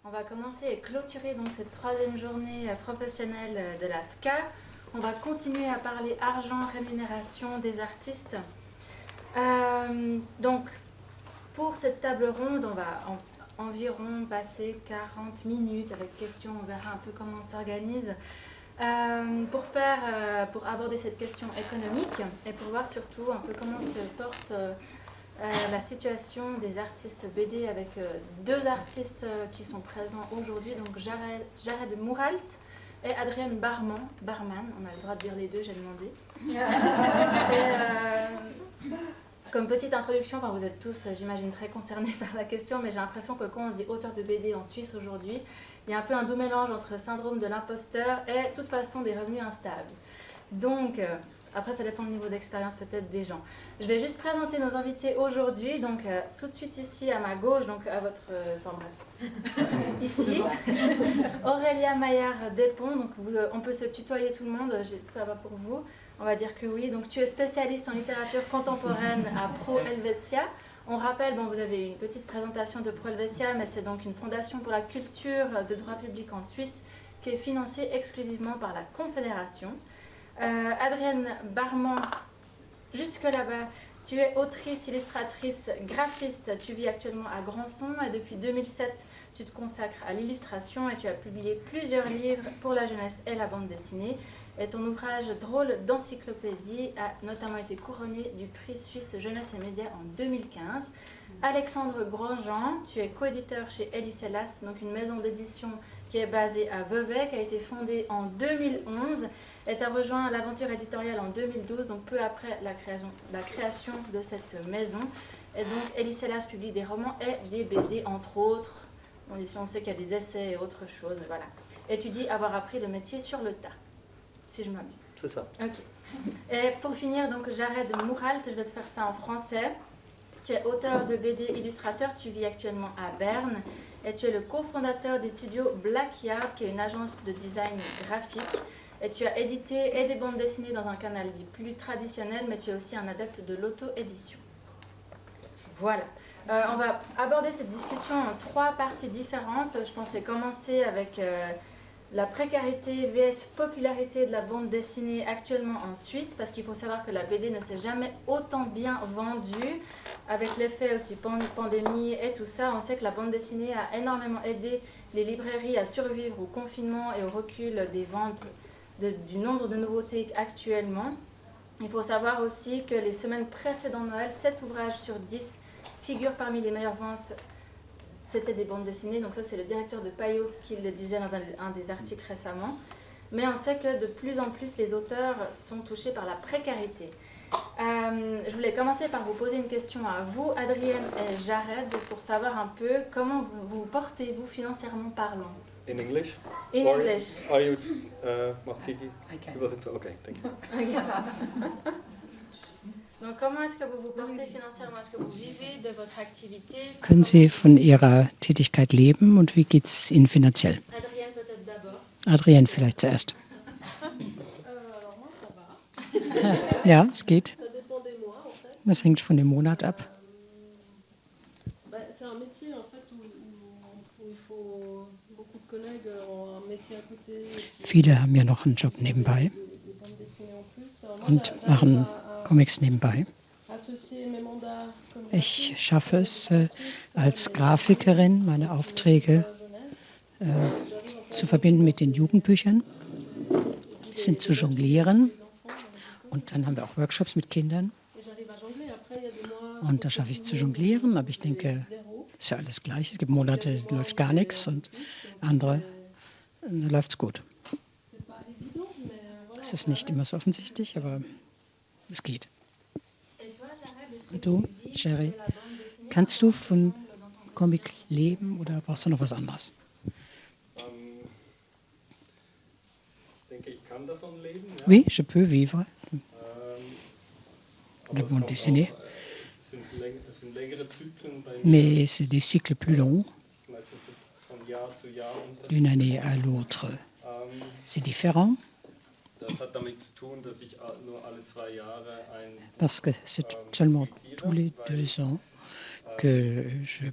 On va commencer et clôturer donc cette troisième journée professionnelle de la SCA. On va continuer à parler argent, rémunération des artistes. Donc, pour cette table ronde, on va environ passer 40 minutes avec questions. On verra un peu comment on s'organise. Pour aborder cette question économique et pour voir surtout un peu comment se porte la situation des artistes BD avec deux artistes qui sont présents aujourd'hui, donc Jared Mouralt et Adrienne Barman, on a le droit de dire les deux, j'ai demandé. Comme petite introduction, vous êtes tous, j'imagine, très concernés par la question, mais j'ai l'impression que quand on se dit auteur de BD en Suisse aujourd'hui, il y a un peu un doux mélange entre syndrome de l'imposteur et de toute façon des revenus instables. Donc, après ça dépend du niveau d'expérience peut-être des gens. Je vais juste présenter nos invités aujourd'hui, donc tout de suite ici à ma gauche, donc à votre... ici, Aurélia Maillard-Despont, donc on peut se tutoyer tout le monde, ça va pour vous. On va dire que oui. Donc, tu es spécialiste en littérature contemporaine à Pro Helvetia. On rappelle, vous avez une petite présentation de Pro Helvetia, mais c'est donc une fondation pour la culture de droit public en Suisse qui est financée exclusivement par la Confédération. Adrienne Barman, jusque là-bas, tu es autrice, illustratrice, graphiste. Tu vis actuellement à Grandson et depuis 2007, tu te consacres à l'illustration et tu as publié plusieurs livres pour la jeunesse et la bande dessinée. Et ton ouvrage Drôle d'encyclopédie a notamment été couronné du prix suisse Jeunesse et Médias en 2015. Alexandre Grosjean, tu es coéditeur chez Elis Hélas, donc une maison d'édition qui est basée à Vevey, qui a été fondée en 2011 et tu as rejoint l'aventure éditoriale en 2012, donc peu après la création de cette maison. Et donc Elis Hélas publie des romans et des BD, entre autres. Ici on sait qu'il y a des essais et autres choses, voilà. Et tu dis avoir appris le métier sur le tas. Si je m'amuse. C'est ça. Ok. Et pour finir, donc Jared Mouralt, je vais te faire ça en français. Tu es auteur de BD illustrateur, tu vis actuellement à Berne et tu es le cofondateur des studios Black Yard, qui est une agence de design graphique. Et tu as édité et des bandes dessinées dans un canal dit plus traditionnel, mais tu es aussi un adepte de l'auto-édition. Voilà. On va aborder cette discussion en trois parties différentes. Je pensais commencer avec... la précarité vs popularité de la bande dessinée actuellement en Suisse, parce qu'il faut savoir que la BD ne s'est jamais autant bien vendue, avec l'effet aussi pandémie et tout ça. On sait que la bande dessinée a énormément aidé les librairies à survivre au confinement et au recul des ventes du nombre de nouveautés actuellement. Il faut savoir aussi que les semaines précédant Noël, 7 ouvrages sur 10 figurent parmi les meilleures ventes. C'était des bandes dessinées, donc ça c'est le directeur de Payot qui le disait dans un des articles récemment. Mais on sait que de plus en plus les auteurs sont touchés par la précarité. Je voulais commencer par vous poser une question à vous, Adrienne et Jared, pour savoir un peu comment vous portez-vous financièrement parlant. In English? In Or English. Are you, Martiki? I can. Was it? Okay, thank you. Donc comment est-ce que vous vous portez financièrement? Est-ce que vous vivez de votre activité? Können Sie von Ihrer Tätigkeit leben und wie geht es Ihnen finanziell? Adrienne peut-être d'abord. Adrienne vielleicht zuerst. Alors moi ça va, Ja, es geht. ça dépend des mois en fait. Das hängt von dem Monat ab. C'est un métier en fait où il faut beaucoup de collègues ont un métier à côté. Viele haben ja noch einen Job nebenbei Des bandes dessinées en plus. Alors moi, und j'arrive machen à Comics nebenbei. associer mes mandats comme Ich graphiste, schaffe es als mes Grafikerin, meine Aufträge jeunesse. zu verbinden mit den Jugendbüchern, sind zu jonglieren. Und dann haben wir auch Workshops mit Kindern. Et j'arrive à jongler. Après, il y a des mois Und da schaffe ich zu jonglieren, aber ich denke, es ist ja alles gleich. Es gibt Monate, da läuft gar nichts und andere, da läuft es gut. c'est pas évident, mais voilà. Es ist nicht immer so offensichtlich, aber es geht. Et toi, Jared, est-ce que Und du, tu vis Sherry, de la bande dessinée? kannst du von Comic leben oder brauchst du noch was anderes? Ich denke, ich kann davon leben. Ja. Oui, je peux vivre. Aber La es bande kommt dessinée. auch, es sind längere Zyklen bei mir. Mais c'est des cycles plus longs, Meistens so von Jahr zu Jahr. d'une année à l'autre. C'est différent Das hat damit zu tun, dass ich nur alle 2 Jahre ein parce que c'est seulement tous les 2 ans que je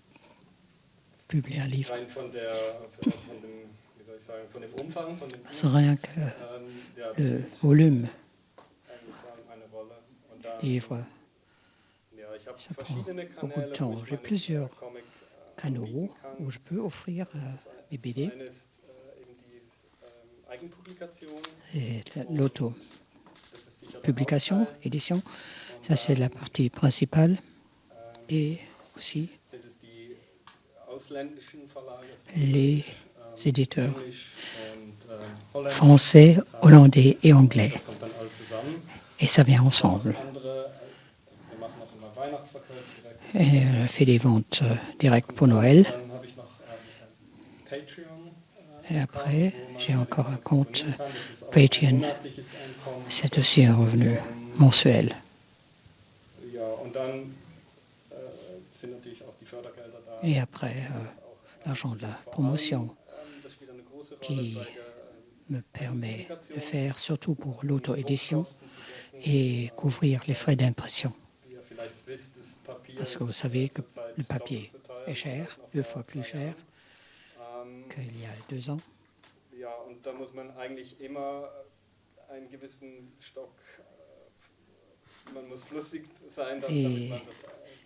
publier un livre. rein von dem, wie soll ich sagen, von dem Umfang, von dem Parce que rien que ja, das le spielt volume eigentlich vor allem eine Rolle. Und dann, livre, ja, ich habe ça prend verschiedene beaucoup de Kanäle, temps. wo ich J'ai meine plusieurs Comic canaux anbieten kann. où je peux offrir mes Das BD eine ist eben die Eigenpublikation. et Das ist sicher der l'auto-publication, Hauptteil. édition. Und Ça, c'est la dann, partie principale. ähm, Et aussi sind es die ausländischen Verlage, les éditeurs Englisch und Holländisch. français, hollandais et anglais. Das kommt dann alles zusammen. Et ça vient ensemble. Andere, wir machen auch immer Weihnachtsverkäufe direkt. Et on fait des ventes directes pour Noël. Dann habe ich noch Patreon. Et après, j'ai encore un compte abonnieren kann. Das ist auch ein Patreon. monatliches Einkommen. C'est aussi un revenu mensuel. Ja, und dann sind natürlich auch die Fördergelder da. Et après, Das ist auch, l'argent de la vor promotion allem, das spielt eine große Rolle qui bei der me permet de faire, surtout pour l'auto-édition, et couvrir les frais d'impression. wie ihr vielleicht wisst, das Papier Parce que vous ist savez que zurzeit le papier doppelt so teuer, est cher, vielleicht noch 2 vor fois plus 2 cher Jahren. qu'il y a 2 ans. Ja, und da muss man eigentlich immer einen gewissen Stock, man muss flüssig sein, damit man das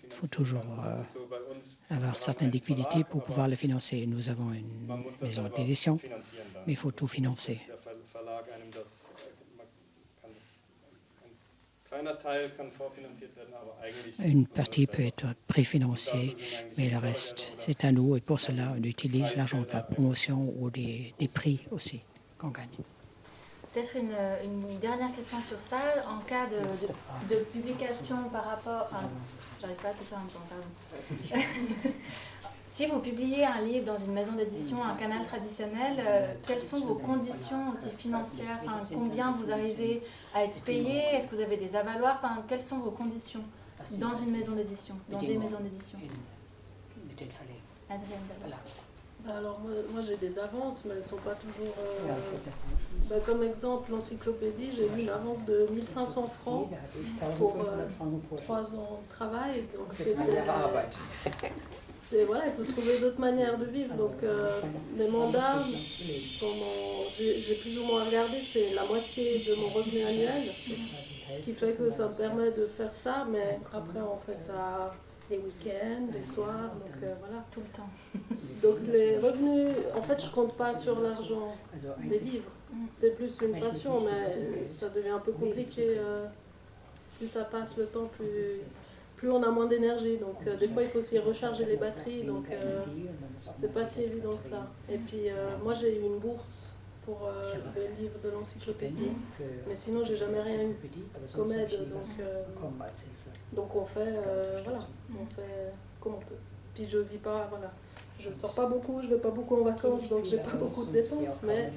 Il faut finanzieren toujours kann. Das ist so bei uns. avoir certaines liquidités pour pouvoir le financer. Nous avons une Man muss das maison selber d'édition, finanzieren dann. mais il faut tout financer. Dass der Verlag einem das, man kann das, ein kleiner Teil kann vorfinanziert werden, aber eigentlich Une muss man partie das peut selber. être préfinancée, Und dazu sind eigentlich mais die le Fördergelder reste, oder c'est à nous. Et pour cela, on utilise l'argent de la promotion ou des prix aussi qu'on gagne. Peut-être une dernière question sur ça. En cas de publication par rapport... j'arrive pas à tout faire en même temps, pardon. Si vous publiez un livre dans une maison d'édition, un canal traditionnel, quelles sont vos conditions aussi financières? Enfin, combien vous arrivez à être payé? Est-ce que vous avez des avaloirs? Enfin, quelles sont vos conditions dans une maison d'édition, dans des maisons d'édition? Adrienne, d'abord. Bah alors moi j'ai des avances, mais elles ne sont pas toujours... comme exemple, l'encyclopédie, j'ai eu une avance de 1500 francs pour 3 ans de travail. Donc voilà, il faut trouver d'autres manières de vivre. Donc mes mandats, j'ai plus ou moins regardé, c'est la moitié de mon revenu annuel. Ce qui fait que ça me permet de faire ça, mais après on fait ça les week-ends, les soirs, donc voilà. Tout le temps. Donc les revenus, en fait je compte pas sur l'argent des livres. C'est plus une passion, mais ça devient un peu compliqué. Plus ça passe le temps, plus on a moins d'énergie. Donc des fois il faut aussi recharger les batteries, donc c'est pas si évident que ça. Et puis moi j'ai eu une bourse pour le livre de l'encyclopédie, mais sinon j'ai jamais rien eu comme aide. Donc on fait, voilà, on fait comme on peut. Puis je vis pas, voilà, je sors pas beaucoup, je vais pas beaucoup en vacances, donc j'ai pas beaucoup de dépenses, mais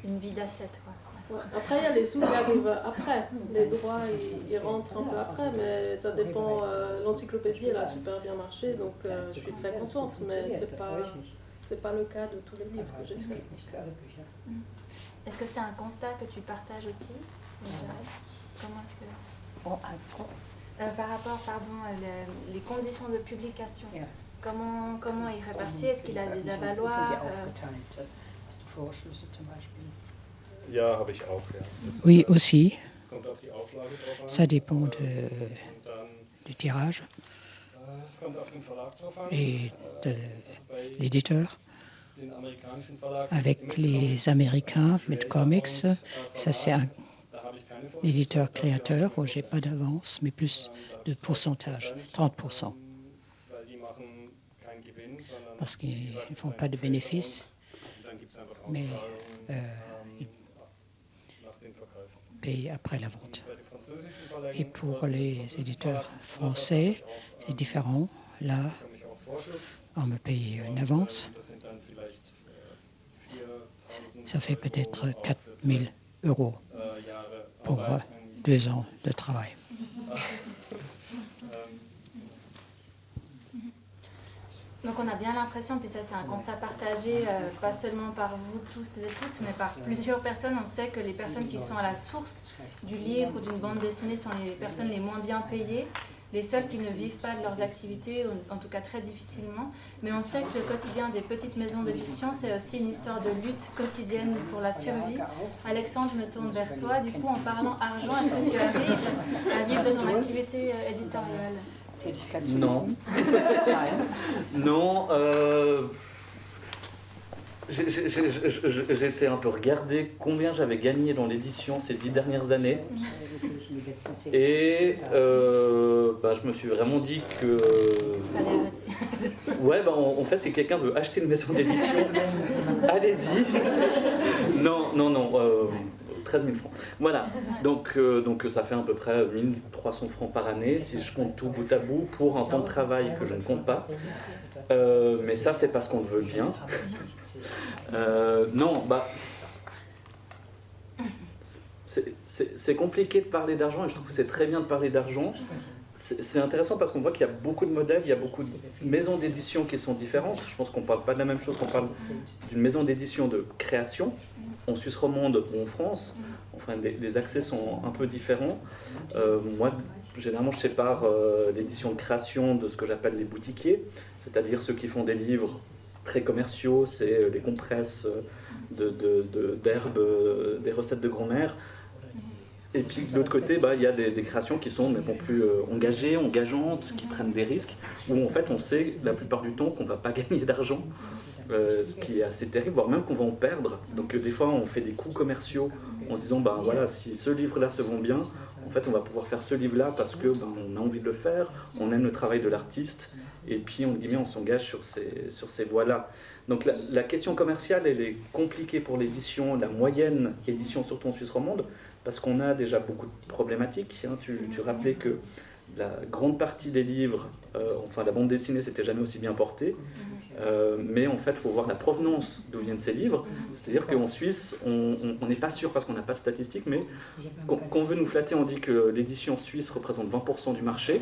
Une vie d'asset, quoi. ouais. Après il y a les sous qui arrivent après, les droits ils rentrent un peu après, mais ça dépend. L'encyclopédie elle a super bien marché, donc je suis très contente, mais c'est pas le cas de tous les livres que j'écris. Est-ce que c'est un constat que tu partages aussi, Jared? Comment est-ce que... par rapport, les conditions de publication, comment il répartit? Est-ce qu'il a des avaloirs? Ja, habe ich auch, ja. Oui, aussi, Es kommt auf die Auflage drauf an. ça dépend Und dann, du tirage es kommt auf den Verlag drauf an. et de Bei l'éditeur. den amerikanischen Verlag Avec les Américains, Midcomics, ça c'est un da habe ich keine éditeur créateur où j'ai pas d'avance, mais plus de pourcentage, 30%, weil die machen keinen Gewinn, sondern parce qu'ils ne font pas de bénéfices, und dann gibt es einfach mais Auszahlungen nach den Verkäufen. payent après la vente. Bei den französischen Verlagen Et pour les éditeurs français, c'est différent. Là, bekomme ich auch Vorschuss. on me paye une avance. Das sind dann vielleicht 4.000 Ça fait peut-être 4 000 euros Jahre pour Arbeit. 2 ans de travail. Donc on a bien l'impression, puis ça c'est un constat partagé, pas seulement par vous tous et toutes, mais par plusieurs personnes. On sait que les personnes qui sont à la source du livre ou d'une bande dessinée sont les personnes les moins bien payées. les seuls qui ne vivent pas de leurs activités, ou en tout cas très difficilement. Mais on sait que le quotidien des petites maisons d'édition, c'est aussi une histoire de lutte quotidienne pour la survie. Alexandre, je me tourne vers toi. Du coup, en parlant argent, est-ce que tu arrives à vivre de ton activité éditoriale? Non. Non. J'ai été un peu regarder combien j'avais gagné dans l'édition ces 10 dernières années. Et je me suis vraiment dit que... Fallait arrêter. Ouais, en fait, si quelqu'un veut acheter une maison d'édition, allez-y. Non, 13 000 francs. Voilà, donc ça fait à peu près 1 300 francs par année, si je compte tout bout à bout, pour un temps de travail que je ne compte pas. Mais ça, c'est parce qu'on le veut bien. C'est compliqué de parler d'argent, et je trouve que c'est très bien de parler d'argent. C'est intéressant parce qu'on voit qu'il y a beaucoup de modèles, il y a beaucoup de maisons d'édition qui sont différentes. Je pense qu'on ne parle pas de la même chose, qu'on parle d'une maison d'édition de création, en Suisse romande ou en France. Enfin, les accès sont un peu différents. Moi, généralement, je sépare l'édition de création de ce que j'appelle les boutiquiers, c'est-à-dire ceux qui font des livres très commerciaux, c'est les compresses d'herbes, des recettes de grand-mère. Et puis de l'autre côté, il y a des créations qui sont nettement plus engagées, engageantes, qui prennent des risques, où en fait on sait la plupart du temps qu'on ne va pas gagner d'argent, ce qui est assez terrible, voire même qu'on va en perdre. Donc des fois on fait des coups commerciaux en se disant voilà, si ce livre-là se vend bien, en fait on va pouvoir faire ce livre-là parce que on a envie de le faire, on aime le travail de l'artiste, et puis on s'engage sur ces voies-là. Donc la question commerciale, elle est compliquée pour l'édition, la moyenne édition, surtout en Suisse romande, parce qu'on a déjà beaucoup de problématiques. Tu rappelais que la grande partie des livres, la bande dessinée, c'était jamais aussi bien portée. Mais en fait, il faut voir la provenance d'où viennent ces livres. C'est-à-dire qu'en Suisse, on n'est pas sûr parce qu'on n'a pas de statistiques, mais quand on veut nous flatter, on dit que l'édition suisse représente 20% du marché.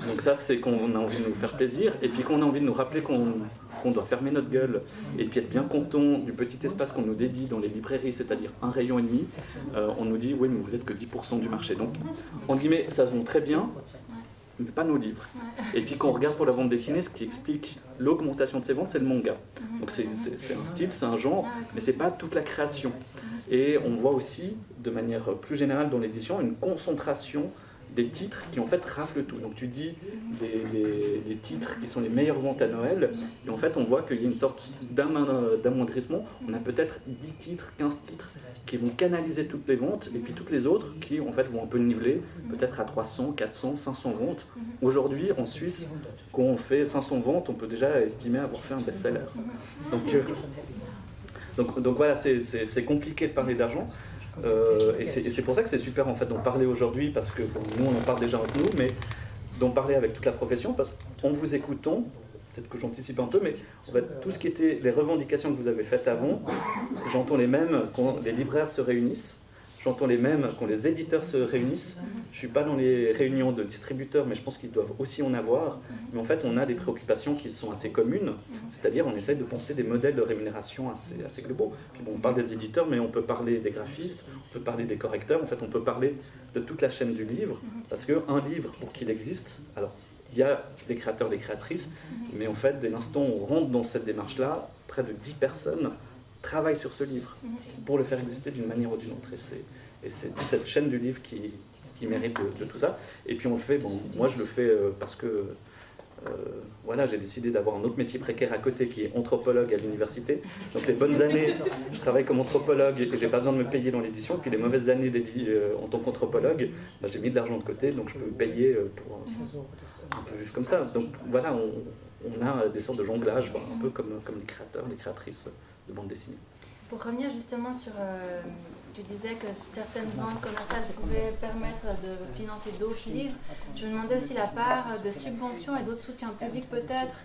Donc ça, c'est qu'on a envie de nous faire plaisir. Et puis qu'on a envie de nous rappeler qu'on doit fermer notre gueule et puis être bien content du petit espace qu'on nous dédie dans les librairies, c'est-à-dire 1,5 rayon. On nous dit, oui, mais vous n'êtes que 10% du marché. Donc, en guillemets, ça se vend très bien, mais pas nos livres. Et puis quand on regarde pour la bande dessinée, ce qui explique l'augmentation de ces ventes, c'est le manga. Donc c'est un style, c'est un genre, mais c'est pas toute la création. Et on voit aussi, de manière plus générale dans l'édition, une concentration des titres qui en fait raflent tout. Donc tu dis les titres qui sont les meilleures ventes à Noël, et en fait on voit qu'il y a une sorte d'amoindrissement. On a peut-être 10 titres, 15 titres qui vont canaliser toutes les ventes, et puis toutes les autres qui en fait vont un peu niveler, peut-être à 300, 400, 500 ventes. Aujourd'hui, en Suisse, quand on fait 500 ventes, on peut déjà estimer avoir fait un best-seller. Donc voilà, c'est compliqué de parler d'argent. Et c'est pour ça que c'est super en fait d'en parler aujourd'hui, parce que nous on en parle déjà entre nous, mais d'en parler avec toute la profession, parce qu'en vous écoutant, peut-être que j'anticipe un peu, mais en fait, tout ce qui était les revendications que vous avez faites avant, j'entends les mêmes quand les libraires se réunissent, j'entends les mêmes quand les éditeurs se réunissent. Je ne suis pas dans les réunions de distributeurs, mais je pense qu'ils doivent aussi en avoir. Mais en fait, on a des préoccupations qui sont assez communes, c'est-à-dire on essaye de penser des modèles de rémunération assez globaux. Puis bon, on parle des éditeurs, mais on peut parler des graphistes, on peut parler des correcteurs, en fait on peut parler de toute la chaîne du livre, parce qu'un livre, pour qu'il existe, alors il y a les créateurs, les créatrices, mais en fait, dès l'instant où on rentre dans cette démarche-là, près de 10 personnes travaillent sur ce livre pour le faire exister d'une manière ou d'une autre. Et c'est toute cette chaîne du livre qui mérite de tout ça. Et puis on le fait, moi je le fais parce que j'ai décidé d'avoir un autre métier précaire à côté qui est anthropologue à l'université. Donc les bonnes années, je travaille comme anthropologue et j'ai pas besoin de me payer dans l'édition. Puis les mauvaises années en tant qu'anthropologue, j'ai mis de l'argent de côté, donc je peux me payer pour un peu vivre comme ça. Donc voilà, on a des sortes de jonglages, un peu comme les créateurs, les créatrices de bande dessinée. Pour revenir justement sur... tu disais que certaines ventes commerciales pouvaient permettre de financer d'autres livres. Je me demandais aussi la part de subventions et d'autres soutiens publics peut-être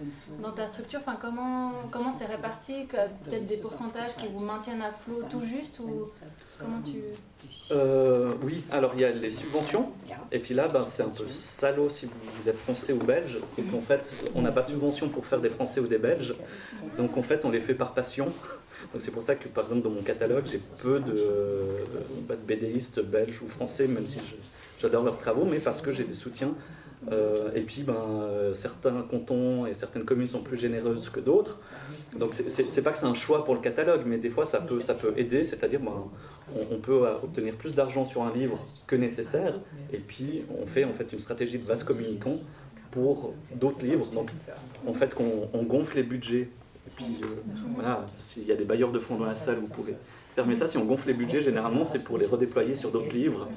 dans ta structure. Enfin, comment c'est réparti? Peut-être des pourcentages qui vous maintiennent à flot tout juste, ou comment tu... Oui, alors il y a les subventions. Et puis là, c'est un peu salaud si vous êtes français ou belge. C'est qu'en fait, on n'a pas de subvention pour faire des français ou des belges. Donc en fait, on les fait par passion. Donc c'est pour ça que par exemple dans mon catalogue j'ai peu de BDistes belges ou français, même si j'adore leurs travaux, mais parce que j'ai des soutiens Et puis, certains cantons et certaines communes sont plus généreuses que d'autres. Donc, c'est pas que c'est un choix pour le catalogue, mais des fois, ça peut aider. C'est-à-dire, on peut obtenir plus d'argent sur un livre que nécessaire. Et puis, on fait en fait une stratégie de vase communicant pour d'autres livres. Donc, en fait, on gonfle les budgets. Et puis, voilà, s'il y a des bailleurs de fonds dans la salle, vous pouvez fermer ça. Si on gonfle les budgets, généralement, c'est pour les redéployer sur d'autres livres.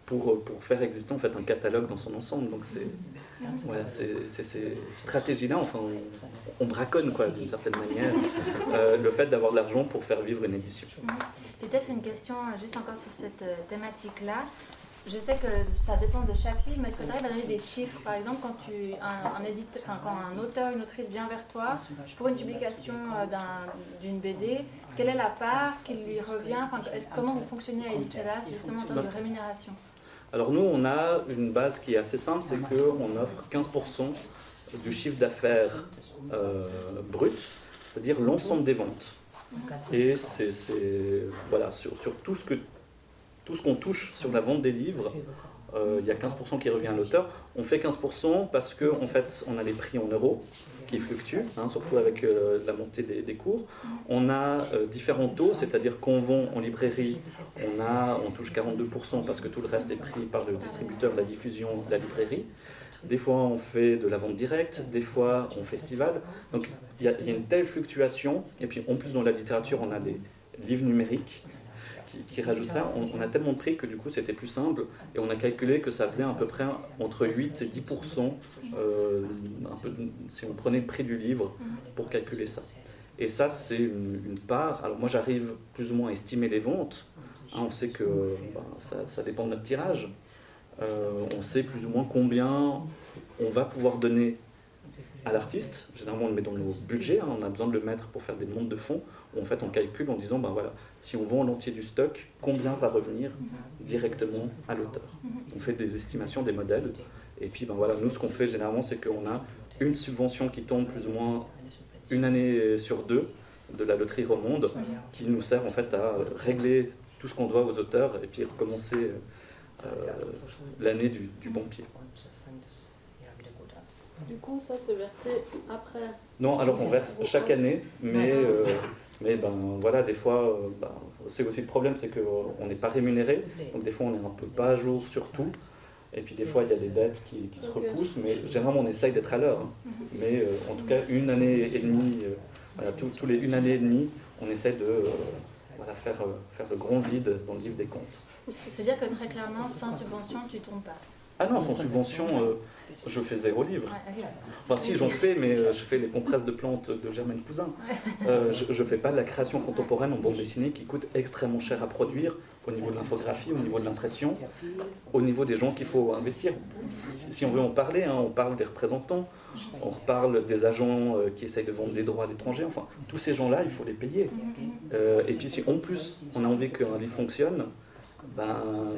Pour faire exister en fait un catalogue dans son ensemble. Donc ces stratégies-là, enfin, on braconne quoi d'une certaine manière le fait d'avoir de l'argent pour faire vivre une édition. Et peut-être une question juste encore sur cette thématique-là. Je sais que ça dépend de chaque livre, mais est-ce que tu arrives à donner des chiffres? Par exemple, quand quand un auteur, une autrice vient vers toi pour une publication d'une BD, quelle est la part qui lui revient? Comment vous fonctionnez à Edicelas justement en termes de rémunération? Alors nous, on a une base qui est assez simple, c'est qu'on offre 15% du chiffre d'affaires brut, c'est-à-dire l'ensemble des ventes. Et voilà, sur tout ce qu'on touche sur la vente des livres, il y a 15% qui revient à l'auteur. On fait 15% parce qu'en fait, on a les prix en euros qui fluctuent, surtout avec la montée des cours. On a différents taux, c'est-à-dire qu'on vend en librairie, on touche 42% parce que tout le reste est pris par le distributeur, la diffusion, la librairie. Des fois, on fait de la vente directe, des fois, en festival. Donc, il y a une telle fluctuation. Et puis, en plus, dans la littérature, on a des livres numériques qui rajoutent ça. On a tellement de prix que du coup c'était plus simple et on a calculé que ça faisait à peu près entre 8 et 10% si on prenait le prix du livre pour calculer ça. Et ça c'est une part. Alors moi j'arrive plus ou moins à estimer les ventes. On sait que ça dépend de notre tirage. On sait plus ou moins combien on va pouvoir donner à l'artiste. Généralement on le met dans nos budgets, on a besoin de le mettre pour faire des montes de fonds. En fait on calcule en disant voilà, si on vend l'entier du stock, combien va revenir directement à l'auteur. On fait des estimations, des modèles, et puis voilà, nous ce qu'on fait généralement c'est qu'on a une subvention qui tombe plus ou moins une année sur deux de la loterie Romonde, qui nous sert en fait à régler tout ce qu'on doit aux auteurs et puis recommencer l'année du bon pied. Du coup, ça c'est versé après? Non, alors on verse chaque année, mais voilà, des fois, c'est aussi le problème, c'est qu'on n'est pas rémunéré, donc des fois on est un peu pas à jour sur tout, et puis des fois il y a des dettes qui se repoussent, mais généralement on essaye d'être à l'heure. Mais en tout cas, une année et demie, tous les une année et demie, on essaie de faire le grand vide dans le livre des comptes. C'est-à-dire que très clairement, sans subvention, tu ne tombes pas? Ah non, sans subvention, je fais 0 livres. Enfin si, j'en fais, mais je fais les compresses de plantes de Germaine Cousin. Je ne fais pas de la création contemporaine en bande dessinée qui coûte extrêmement cher à produire au niveau de l'infographie, au niveau de l'impression, au niveau des gens qu'il faut investir. Si on veut en parler, on parle des représentants, on reparle des agents qui essayent de vendre des droits à l'étranger, enfin tous ces gens-là, il faut les payer. Et puis si en plus on a envie qu'un livre fonctionne,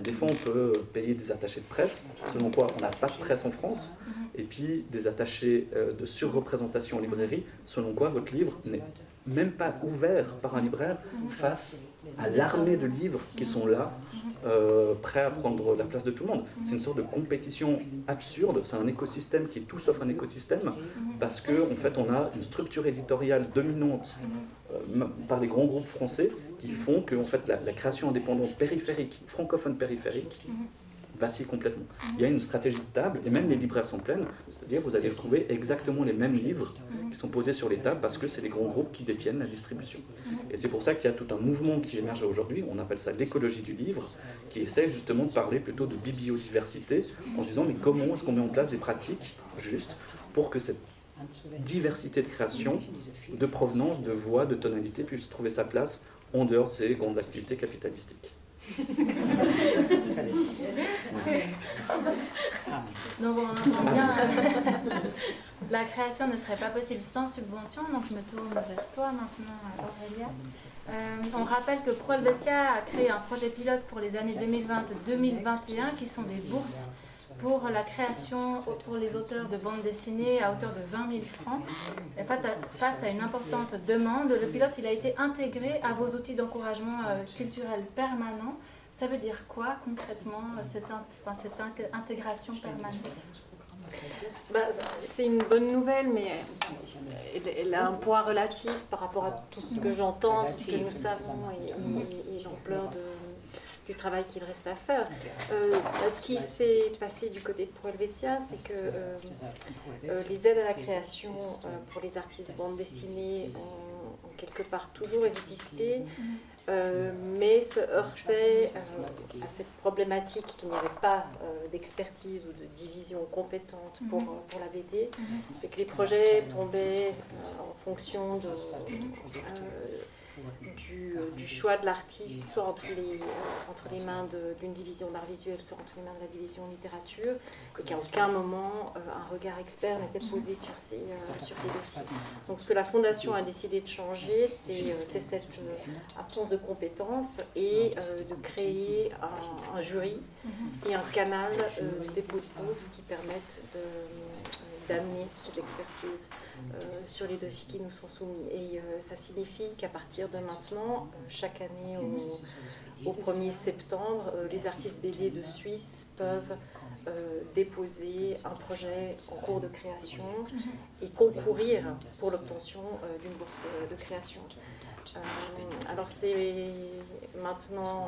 des fois on peut payer des attachés de presse, selon quoi on n'a pas de presse en France, et puis des attachés de surreprésentation en librairie, selon quoi votre livre n'est même pas ouvert par un libraire face à l'armée de livres qui sont là, prêts à prendre la place de tout le monde. C'est une sorte de compétition absurde, c'est un écosystème qui est tout sauf un écosystème, parce qu'en fait on a une structure éditoriale dominante par les grands groupes français qui font que en fait, la création indépendante périphérique, francophone périphérique, vacille complètement. Il y a une stratégie de table, et même les libraires sont pleines, c'est-à-dire vous allez retrouver exactement les mêmes livres qui sont posés sur les tables parce que c'est les grands groupes qui détiennent la distribution. Et c'est pour ça qu'il y a tout un mouvement qui émerge aujourd'hui, on appelle ça l'écologie du livre, qui essaie justement de parler plutôt de bibliodiversité, en se disant mais comment est-ce qu'on met en place des pratiques justes pour que cette diversité de création, de provenance, de voix, de tonalité puisse trouver sa place en dehors de ces grandes activités capitalistiques. Donc on entend bien, la création ne serait pas possible sans subvention, donc je me tourne vers toi maintenant, Aurélia. On rappelle que Pro Helvetia a créé un projet pilote pour les années 2020-2021 qui sont des bourses pour la création pour les auteurs de bande dessinée à hauteur de 20 000 francs. Et face à une importante demande, le pilote il a été intégré à vos outils d'encouragement culturel permanent. Ça veut dire quoi concrètement, cette intégration permanente? C'est une bonne nouvelle, mais elle a un poids relatif par rapport à tout ce que j'entends, tout ce que nous savons et l'ampleur du travail qu'il reste à faire. Ce qui s'est passé du côté de Pro Helvetia, c'est que les aides à la création pour les artistes de bande dessinée ont quelque part toujours existé, mais se heurtaient à cette problématique qu'il n'y avait pas d'expertise ou de division compétente pour la BD, et que les projets tombaient en fonction du choix de l'artiste, soit entre les mains d'une division d'art visuel, soit entre les mains de la division littérature, et qu'à aucun moment un regard expert n'était posé sur ces dossiers. Donc ce que la Fondation a décidé de changer, c'est cette absence de compétences et de créer un jury et un canal dépôt de bourse qui permettent d'amener cette expertise sur les dossiers qui nous sont soumis. Et ça signifie qu'à partir de maintenant, chaque année au 1er septembre, les artistes BD de Suisse peuvent déposer un projet en cours de création et concourir pour l'obtention d'une bourse de création. Alors c'est maintenant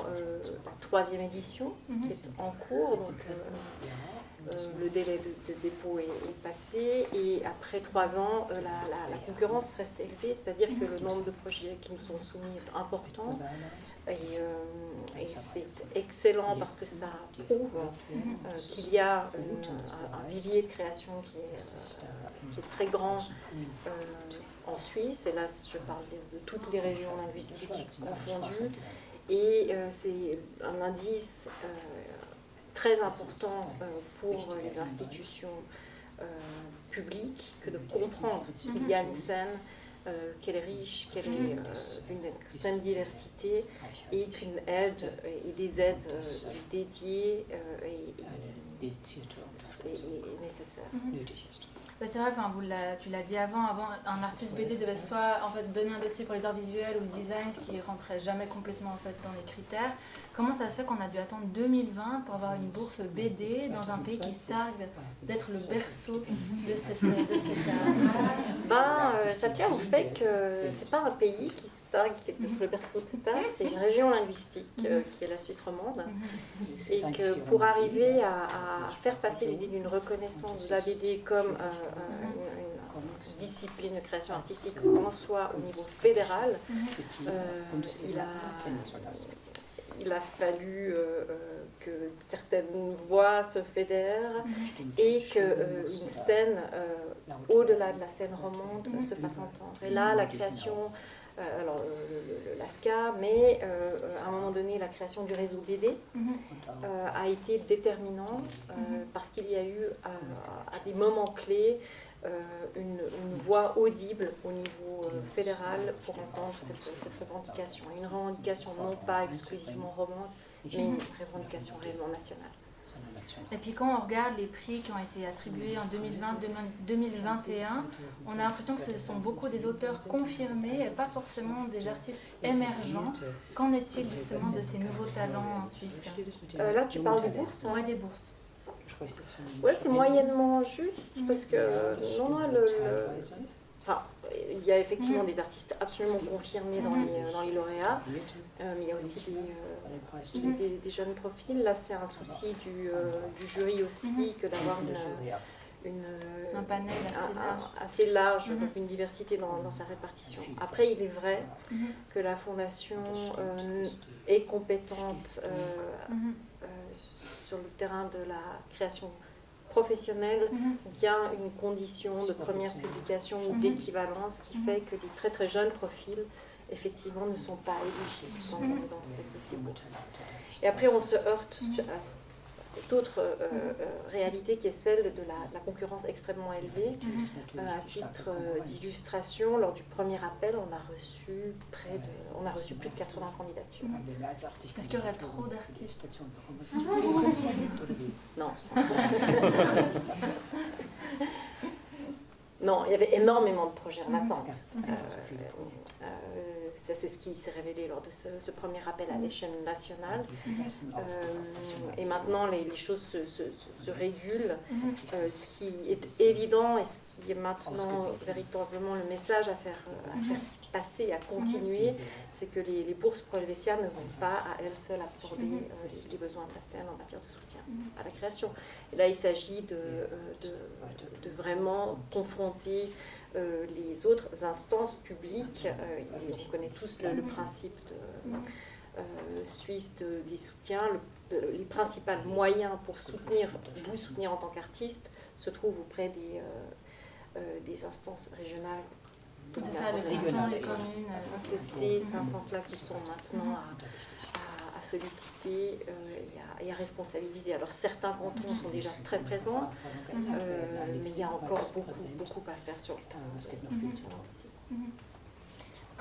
la 3e édition qui est en cours, donc le délai de dépôt est passé, et après 3 ans, la concurrence reste élevée, c'est-à-dire que le nombre de projets qui nous sont soumis est important, et c'est excellent parce que ça prouve qu'il y a un vivier de création qui est très grand en Suisse, et là je parle de toutes les régions linguistiques confondues, et c'est un indice très important pour les institutions publiques que de comprendre qu'il y a une scène, qu'elle est riche, qu'elle est d'une extrême diversité, et qu'une aide et des aides dédiées est nécessaire. C'est vrai, tu l'as dit avant, un artiste BD devait soit en fait, donner un dossier pour les arts visuels ou le design, ce qui ne rentrait jamais complètement en fait, dans les critères. Comment ça se fait qu'on a dû attendre 2020 pour avoir une bourse BD dans un pays qui se targue d'être le berceau de ce art? Ça tient au fait que ce n'est pas un pays qui se targue d'être le berceau de cet art, c'est une région linguistique qui est la Suisse romande, et que pour arriver à faire passer l'idée d'une reconnaissance de la BD comme une discipline de création artistique en soi au niveau fédéral, il a fallu que certaines voix se fédèrent et qu'une scène au-delà de la scène romande se fasse entendre. Et là, la création, l'ASCA, mais à un moment donné, la création du réseau BD a été déterminant parce qu'il y a eu à des moments clés une voix audible au niveau fédéral pour entendre cette revendication. Une revendication non pas exclusivement romande, mais une revendication réellement nationale. Et puis quand on regarde les prix qui ont été attribués en 2020-2021, on a l'impression que ce sont beaucoup des auteurs confirmés et pas forcément des artistes émergents. Qu'en est-il justement de ces nouveaux talents en Suisse? Là, tu parles des bourses? Oui, des bourses. Oui, c'est moyennement juste parce que il y a effectivement des artistes absolument confirmés dans les lauréats, mais il y a aussi des jeunes profils. Là, c'est un souci du jury aussi que d'avoir un panel assez large, donc une diversité dans sa répartition. Après, il est vrai que la Fondation est compétente sur le terrain de la création professionnelle. Il y a une condition de première publication ou d'équivalence qui fait que les très très jeunes profils effectivement ne sont pas éligibles dans le texte de ces bourses. Et après on se heurte à cette autre réalité qui est celle de la concurrence extrêmement élevée. À titre d'illustration, lors du premier appel, on a reçu plus de 80 candidatures. Est-ce qu'il y aurait trop d'artistes? Non. Non, il y avait énormément de projets en attente. Ça, c'est ce qui s'est révélé lors de ce premier appel à l'échelle nationale. Et maintenant, les choses se régulent. Ce qui est évident et ce qui est maintenant véritablement le message à faire passer, à continuer, c'est que les bourses pour Helvetia ne vont pas à elles seules absorber les besoins de la scène en matière de soutien à la création. Et là, il s'agit de vraiment confronter les autres instances publiques. On connaît tous le principe suisse des soutiens. Les principaux moyens pour vous soutenir en tant qu'artiste se trouvent auprès des instances régionales. C'est ça, les cantons, les communes. C'est ces instances-là qui sont maintenant à solliciter et à responsabiliser. Alors certains cantons sont déjà très présents, mais il y a encore beaucoup à faire sur le terrain.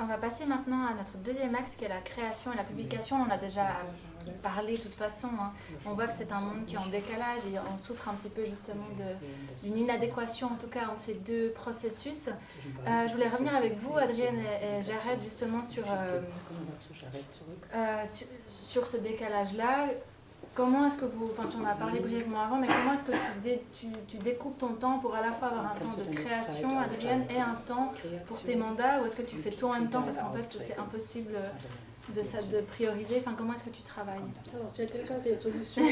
On va passer maintenant à notre deuxième axe qui est la création et la publication. On en a déjà parlé de toute façon. On voit que c'est un monde qui est en décalage et on souffre un petit peu justement d'une inadéquation en tout cas entre ces deux processus. Je voulais revenir avec vous, Adrienne et Jared, justement sur ce décalage-là. Comment est-ce que vous, enfin tu en as parlé brièvement avant, mais comment est-ce que tu découpes ton temps pour à la fois avoir un temps de création, Adrienne, et un temps pour tes mandats, ou est-ce que tu fais tout en même temps parce qu'en fait c'est impossible de prioriser, enfin comment est-ce que tu travailles? Alors s'il y a quelqu'un qui a une solution,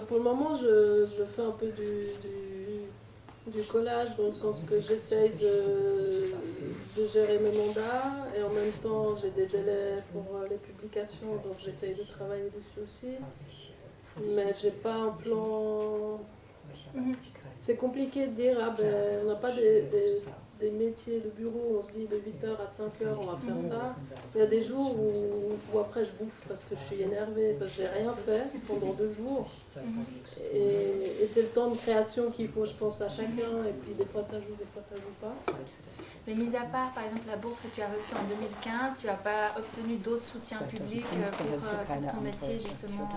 pour le moment je fais un peu du collage dans le sens que j'essaye de gérer mes mandats et en même temps j'ai des délais pour les publications, donc j'essaye de travailler dessus aussi, mais j'ai pas un plan. C'est compliqué de dire on n'a pas des métiers de bureau, on se dit de 8h à 5h on va faire ça. Il y a des jours où après je bouffe parce que je suis énervée, parce que j'ai rien fait pendant 2 jours. Et c'est le temps de création qu'il faut, je pense, à chacun, et puis des fois ça joue, des fois ça joue pas. Mais mis à part, par exemple, la bourse que tu as reçue en 2015, tu n'as pas obtenu d'autres soutiens publics pour ton métier, justement,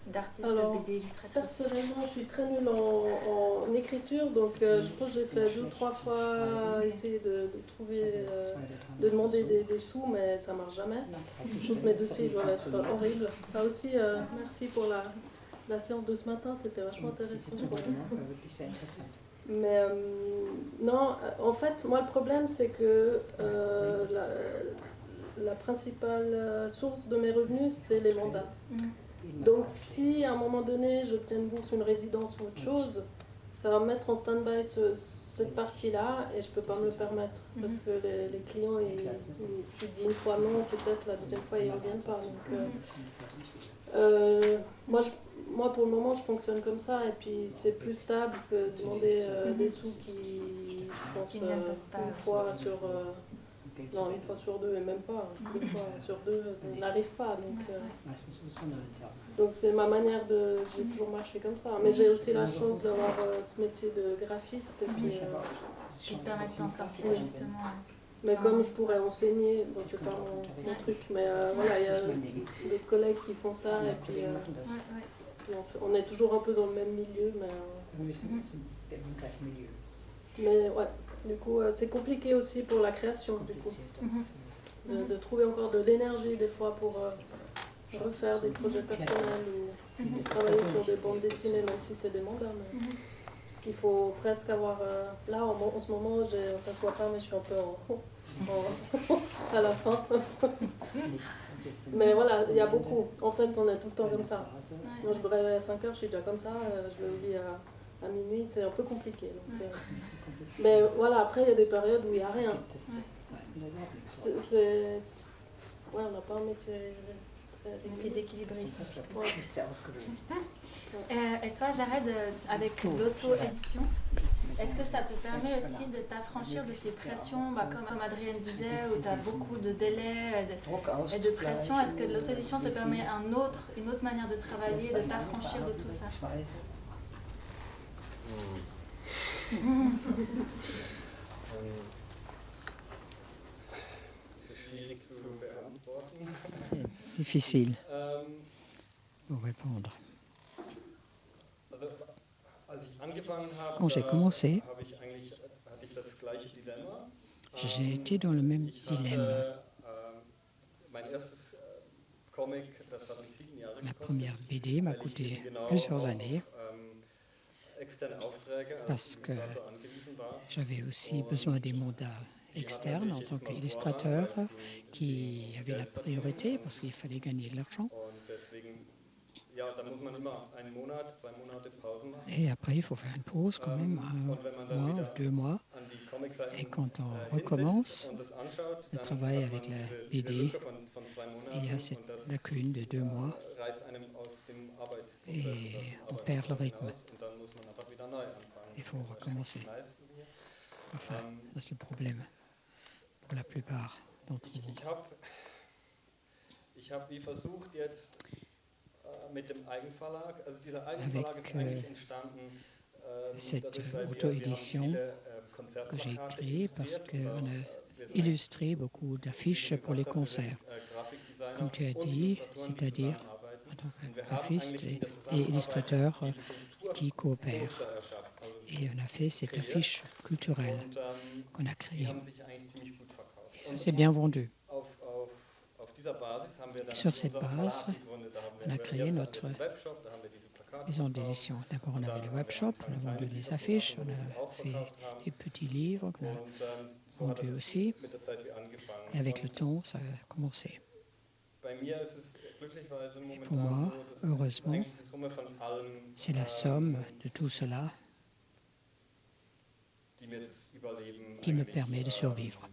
d'artiste BD illustratrice? Personnellement, je suis très nulle en écriture, donc je pense que j'ai fait 2 ou 3 fois essayer de trouver, de demander des sous, mais ça marche jamais. Tous mes dossiers doivent être horribles. Ça aussi, merci pour la séance de ce matin, c'était vachement intéressant. Mais non, en fait, moi le problème c'est que la principale source de mes revenus c'est les mandats. Donc si à un moment donné j'obtiens une bourse, une résidence ou autre chose, ça va me mettre en stand-by cette partie-là et je peux pas me le permettre parce que les clients ils disent une fois non, peut-être la deuxième fois ils reviennent pas. Donc moi pour le moment je fonctionne comme ça et puis c'est plus stable que de demander des sous qui je pense une fois sur 2 et même pas, une fois sur 2 n'arrive pas. Donc c'est ma manière j'ai toujours marché comme ça. Mais j'ai aussi la chance d'avoir ce métier de graphiste et puis qui te permet de t'en sortir justement. Mais comme je pourrais enseigner, bon c'est pas mon truc, mais voilà, il y a d'autres collègues qui font ça et puis on est toujours un peu dans le même milieu, mais ouais, du coup c'est compliqué aussi pour la création, du coup, de trouver encore de l'énergie des fois pour refaire des projets personnels ou travailler sur des bandes dessinées, même si c'est des mandats. Parce qu'il faut presque avoir, là en ce moment, ça se voit pas, mais je suis un peu à la fin. Mais voilà, il y a beaucoup. En fait, on est tout le temps comme ça. Moi, je me réveille à 5h, je suis déjà comme ça, je vais au lit à minuit, c'est un peu compliqué. Donc, mais voilà, après, il y a des périodes où il n'y a rien. Ouais, on n'a pas un métier très métier d'équilibriste. Ouais. Et toi, Jared, avec l'auto-édition, est-ce que ça te permet aussi de t'affranchir de ces pressions, comme Adrienne disait, où tu as beaucoup de délais et de pression? Est-ce que l'auto-édition te permet une autre manière de travailler, de t'affranchir de tout ça? Difficile pour répondre. Quand j'ai commencé, hatte ich das gleiche Dilemma. j'ai été dans le même dilemme. Mein erstes Comic, das hat mich 7 Jahre Ma gekostet, première BD m'a weil ich coûté eben genau plusieurs auf années externe Aufträge als parce que Illustrator angewiesen war. j'avais aussi besoin des mandats externes en tant qu'illustrateur qui avaient la priorité parce qu'il fallait gagner de l'argent. Und deswegen, ja, da muss man immer einen Monat, 2 Monate Pause machen. Et après, il faut faire une pause quand même, Und wenn man dann 1 mois wieder ou 2 mois. an die Comicseiten Et quand on hinsetzt recommence und das anschaut, le dann travail hat man avec la diese BD, Lücke von 2 il y a Monaten cette und das lacune de 2 mois reißt einem aus dem Arbeitsprozess et aus dem on perd le Arbeitsprozess rythme. hinaus und dann muss man einfach wieder neu anfangen. Il faut recommencer. Das meisten hier. Enfin, ça c'est le problème pour la plupart d'entre vous. Ich hab wie versucht jetzt mit dem Eigenverlag, also dieser Eigenverlag ist eigentlich entstanden Cette auto-édition que j'ai créée parce qu'on a illustré beaucoup d'affiches pour les concerts, comme tu as dit, c'est-à-dire en tant que graphiste et illustrateur qui coopèrent. Et on a fait cette affiche culturelle qu'on a créée. Et ça s'est bien vendu. Sur cette base, on a créé notre maison d'édition. D'abord, on avait le webshop, on a vendu des affiches, on a fait des petits livres qu'on a vendus aussi. Et avec le temps, ça a commencé. Et pour moi, heureusement, c'est la somme de tout cela qui me permet de survivre.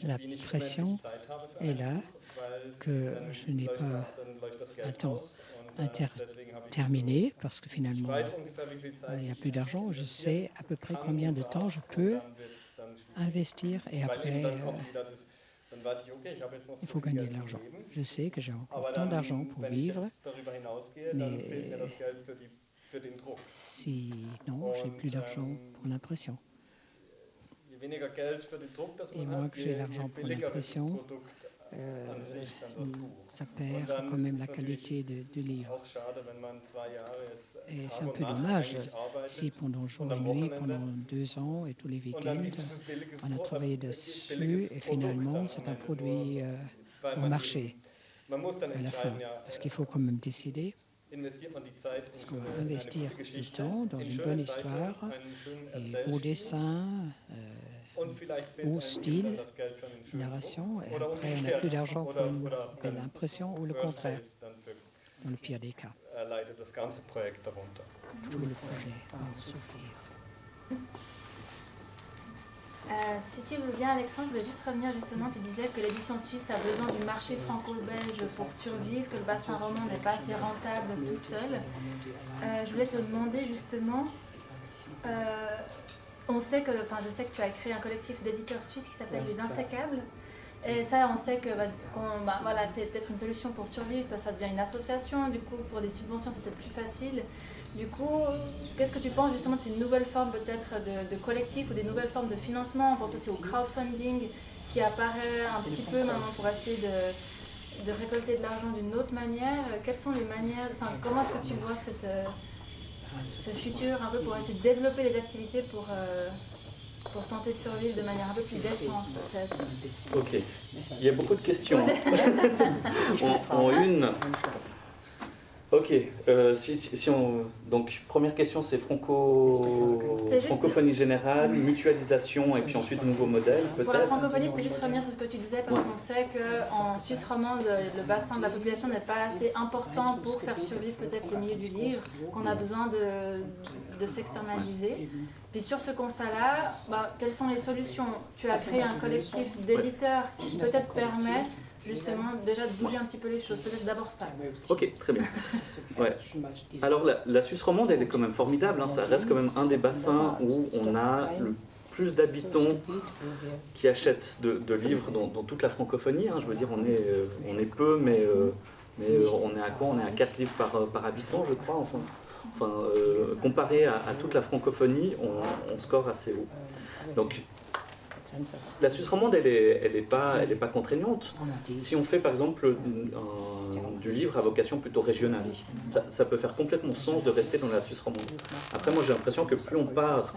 La pression est là, que je n'ai pas un temps terminé, parce que finalement, il n'y a plus d'argent. Je sais à peu près combien de temps je peux investir et après, il faut gagner de l'argent. Je sais que j'ai encore tant d'argent pour vivre, mais sinon, j'ai plus d'argent pour l'impression. Et moins que j'ai l'argent pour l'impression, ça perd quand même la qualité du livre. Et c'est un peu dommage si pendant jour et nuit, pendant 2 ans et tous les week-ends, on a travaillé dessus et finalement c'est un produit au marché à la fin. Parce qu'il faut quand même décider. Est-ce qu'on va investir du temps dans une bonne histoire, et beau dessin, beau style, narration, et après on n'a plus d'argent pour une belle impression, ou le contraire, dans le pire des cas. Tout le projet va en souffrir. Si tu veux bien, Alexandre, je voulais juste revenir justement. Tu disais que l'édition suisse a besoin du marché franco-belge pour survivre, que le bassin roman n'est pas assez rentable tout seul. Je voulais te demander justement, je sais que tu as créé un collectif d'éditeurs suisses qui s'appelle Les Insécables. Et ça, on sait que voilà, c'est peut-être une solution pour survivre, parce que ça devient une association. Du coup, pour des subventions, c'est peut-être plus facile. Du coup, qu'est-ce que tu penses justement de ces nouvelles formes peut-être de collectifs ou des nouvelles formes de financement? On pense aussi au crowdfunding qui apparaît un petit peu maintenant pour essayer de récolter de l'argent d'une autre manière. Quelles sont les manières, comment est-ce que tu vois ce futur un peu pour essayer de développer les activités pour tenter de survivre de manière un peu plus décente peut-être? Ok, il y a beaucoup de questions. En une. Ok, donc première question c'est francophonie générale, mutualisation et puis ensuite nouveau modèle peut-être. Pour la francophonie, c'était juste revenir sur ce que tu disais parce qu'on sait qu'en Suisse romande, le bassin de la population n'est pas assez important pour faire survivre peut-être le milieu du livre, qu'on a besoin de s'externaliser. Puis sur ce constat-là, quelles sont les solutions? Tu as créé un collectif d'éditeurs qui peut-être permet justement déjà de bouger un petit peu les choses, peut-être d'abord ça. Ok, très bien. Ouais. Alors la Suisse romande, elle est quand même formidable, hein. Ça reste quand même un des bassins où on a le plus d'habitants qui achètent de livres dans toute la francophonie, hein. Je veux dire, on est peu, mais on est à quoi? On est à 4 livres par habitant, je crois. Enfin, comparé à toute la francophonie, on score assez haut. Donc, la Suisse romande, elle est pas contraignante. Si on fait par exemple du livre à vocation plutôt régionale, ça peut faire complètement sens de rester dans la Suisse romande. Après, moi j'ai l'impression que plus on part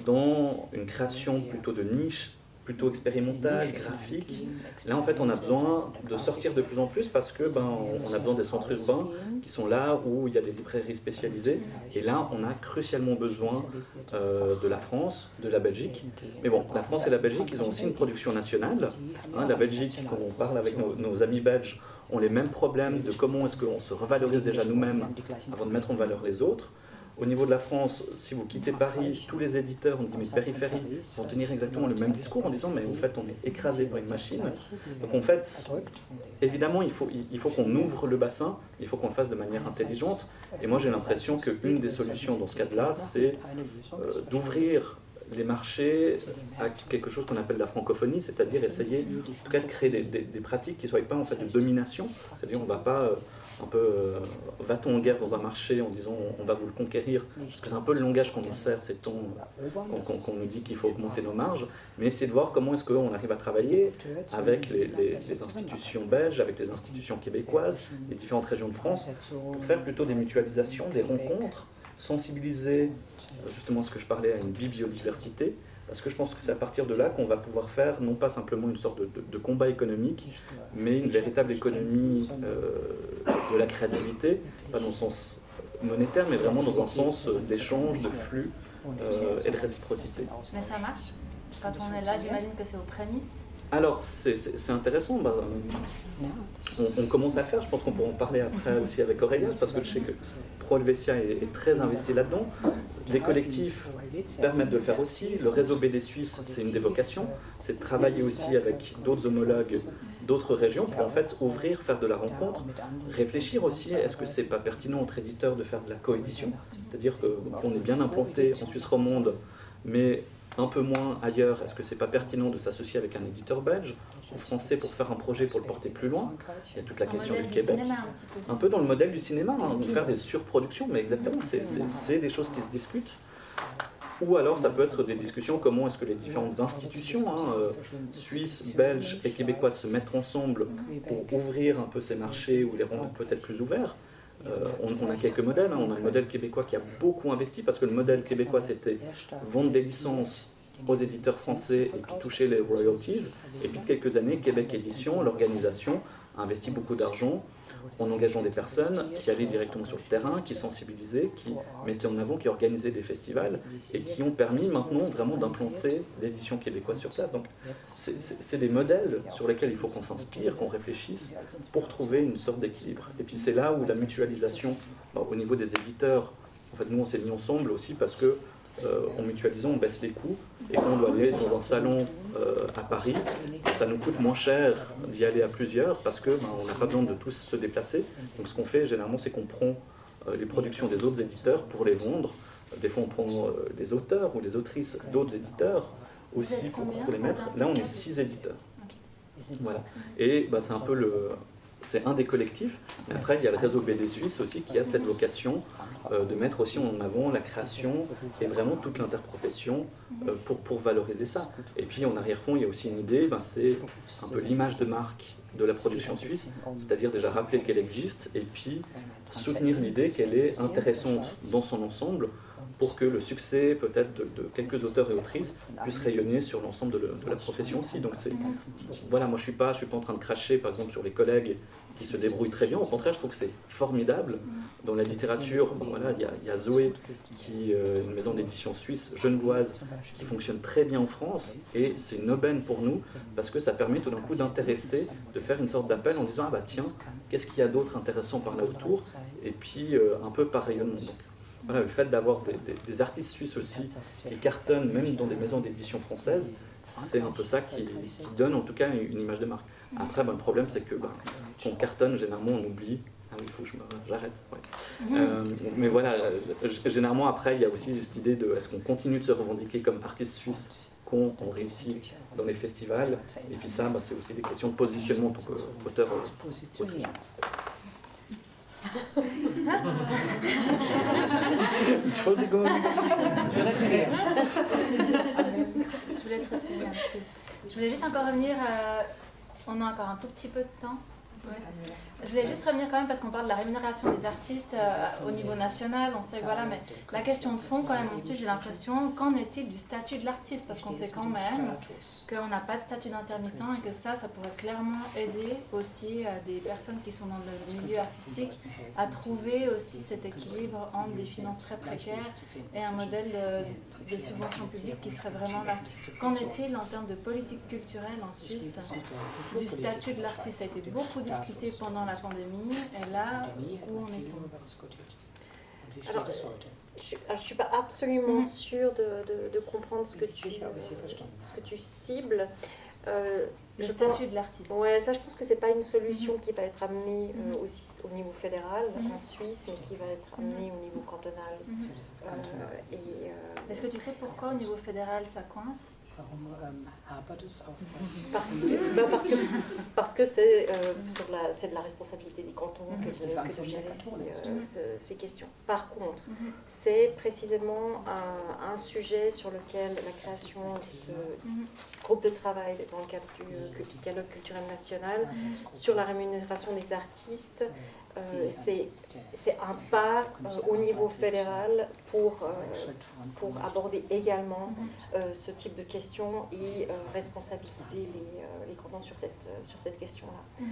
dans une création plutôt de niche, plutôt expérimentale, graphique, là en fait on a besoin de sortir de plus en plus parce que on a besoin des centres urbains qui sont là où il y a des librairies spécialisées, et là on a crucialement besoin de la France, de la Belgique. Mais bon, la France et la Belgique, ils ont aussi une production nationale. La Belgique, quand on parle avec nos amis belges, ont les mêmes problèmes de comment est-ce qu'on se revalorise déjà nous-mêmes avant de mettre en valeur les autres. Au niveau de la France, si vous quittez Paris, tous les éditeurs de périphérie vont tenir exactement le même discours en disant mais en fait on est écrasé par une machine. Donc en fait, évidemment il faut qu'on ouvre le bassin, il faut qu'on le fasse de manière intelligente. Et moi j'ai l'impression qu'une des solutions dans ce cadre-là, c'est d'ouvrir les marchés à quelque chose qu'on appelle la francophonie, c'est-à-dire essayer en tout cas de créer des pratiques qui ne soient pas en fait de domination, c'est-à-dire on ne va pas un peu va-t-on en guerre dans un marché en disant on va vous le conquérir, parce que c'est un peu le langage qu'on nous sert, c'est qu'on nous dit qu'il faut augmenter nos marges, mais essayer de voir comment est-ce qu'on arrive à travailler avec les institutions belges, avec les institutions québécoises, les différentes régions de France, pour faire plutôt des mutualisations, des rencontres, sensibiliser justement ce que je parlais à une biodiversité, parce que je pense que c'est à partir de là qu'on va pouvoir faire non pas simplement une sorte de combat économique, mais une véritable économie de la créativité, pas dans le sens monétaire, mais vraiment dans un sens d'échange, de flux et de réciprocité. Mais ça marche? Quand on est là, j'imagine que c'est aux prémices. Alors, c'est intéressant. On commence à le faire. Je pense qu'on pourra en parler après aussi avec Aurélia, parce que je sais que Pro Helvetia est très investi là-dedans. Les collectifs permettent de le faire aussi. Le réseau BD Suisse, c'est une des vocations. C'est de travailler aussi avec d'autres homologues d'autres régions pour en fait ouvrir, faire de la rencontre, réfléchir aussi, est-ce que c'est pas pertinent entre éditeurs de faire de la coédition, c'est-à-dire qu'on est bien implanté en Suisse romande, mais un peu moins ailleurs, est-ce que c'est pas pertinent de s'associer avec un éditeur belge ou français pour faire un projet pour le porter plus loin? Il y a toute la question du Québec. Un peu dans le modèle du cinéma, faire des surproductions, mais exactement, c'est des choses qui se discutent. Ou alors ça peut être des discussions, comment est-ce que les différentes institutions, suisses, belges et québécoises se mettent ensemble pour ouvrir un peu ces marchés ou les rendre peut-être plus ouverts. On a quelques modèles, on a le modèle québécois qui a beaucoup investi, parce que le modèle québécois c'était vendre des licences aux éditeurs français et puis toucher les royalties. Et puis de quelques années, Québec Édition, l'organisation, a investi beaucoup d'argent en engageant des personnes qui allaient directement sur le terrain, qui sensibilisaient, qui mettaient en avant, qui organisaient des festivals et qui ont permis maintenant vraiment d'implanter l'édition québécoise sur place. Donc c'est des modèles sur lesquels il faut qu'on s'inspire, qu'on réfléchisse pour trouver une sorte d'équilibre. Et puis c'est là où la mutualisation, au niveau des éditeurs, en fait nous on s'est mis ensemble aussi parce que en mutualisant, on baisse les coûts, et quand on doit aller dans un salon à Paris, ça nous coûte moins cher d'y aller à plusieurs parce que on n'a pas besoin de tous se déplacer. Donc ce qu'on fait généralement, c'est qu'on prend les productions des autres éditeurs pour les vendre. Des fois on prend les auteurs ou les autrices d'autres éditeurs aussi pour les mettre. Là on est 6 éditeurs. Voilà. Et c'est un peu c'est un des collectifs. Mais après, il y a le réseau BD Suisse aussi qui a cette vocation de mettre aussi en avant la création et vraiment toute l'interprofession pour valoriser ça. Et puis en arrière-fond, il y a aussi une idée, c'est un peu l'image de marque de la production suisse, c'est-à-dire déjà rappeler qu'elle existe et puis soutenir l'idée qu'elle est intéressante dans son ensemble pour que le succès peut-être de quelques auteurs et autrices puisse rayonner sur l'ensemble de la profession aussi. Donc voilà, moi je suis pas en train de cracher par exemple sur les collègues qui se débrouillent très bien. Au contraire, je trouve que c'est formidable. Dans la littérature, il y a Zoé, qui est une maison d'édition suisse genevoise, qui fonctionne très bien en France, et c'est une aubaine pour nous, parce que ça permet tout d'un coup d'intéresser, de faire une sorte d'appel en disant « Ah bah tiens, qu'est-ce qu'il y a d'autre intéressant par là autour ?» Et puis un peu par rayonnement. Donc, voilà, le fait d'avoir des artistes suisses aussi qui cartonnent, même dans des maisons d'édition françaises, c'est un peu ça qui donne en tout cas une image de marque. Après, le problème, c'est que quand on cartonne, généralement, on oublie. Ah oui, il faut que j'arrête. Ouais. Mais voilà, généralement, après, il y a aussi cette idée de est-ce qu'on continue de se revendiquer comme artiste suisse quand on réussit dans les festivals. Et puis ça, c'est aussi des questions de positionnement en tant qu'auteur, autrice. Je respire. Je vous laisse respirer. un petit peu. Je voulais juste encore revenir, on a encore un tout petit peu de temps. Ouais. Je voulais juste revenir quand même parce qu'on parle de la rémunération des artistes au niveau national, on sait voilà, mais la question de fond quand même ensuite j'ai l'impression, qu'en est-il du statut de l'artiste? Parce qu'on sait quand même qu'on n'a pas de statut d'intermittent et que ça pourrait clairement aider aussi des personnes qui sont dans le milieu artistique à trouver aussi cet équilibre entre des finances très précaires et un modèle de subvention publique qui serait vraiment là. Qu'en est-il en termes de politique culturelle en Suisse du statut de l'artiste? Ça a été beaucoup discuté pendant la pandémie, et là, où en est-on? Alors, je ne suis pas absolument sûre de comprendre ce que tu cibles. Le statut de l'artiste. Ouais, ça je pense que c'est pas une solution qui va être amenée aussi au niveau fédéral en Suisse, mais qui va être amenée au niveau cantonal. Est-ce que tu sais pourquoi au niveau fédéral ça coince? Parce que c'est de la responsabilité des cantons que de gérer ces questions. Par contre, c'est précisément un sujet sur lequel la création de ce groupe de travail dans le cadre du dialogue culturel national sur la rémunération des artistes, c'est un pas au niveau fédéral pour aborder également ce type de questions et responsabiliser les cantons sur cette question-là.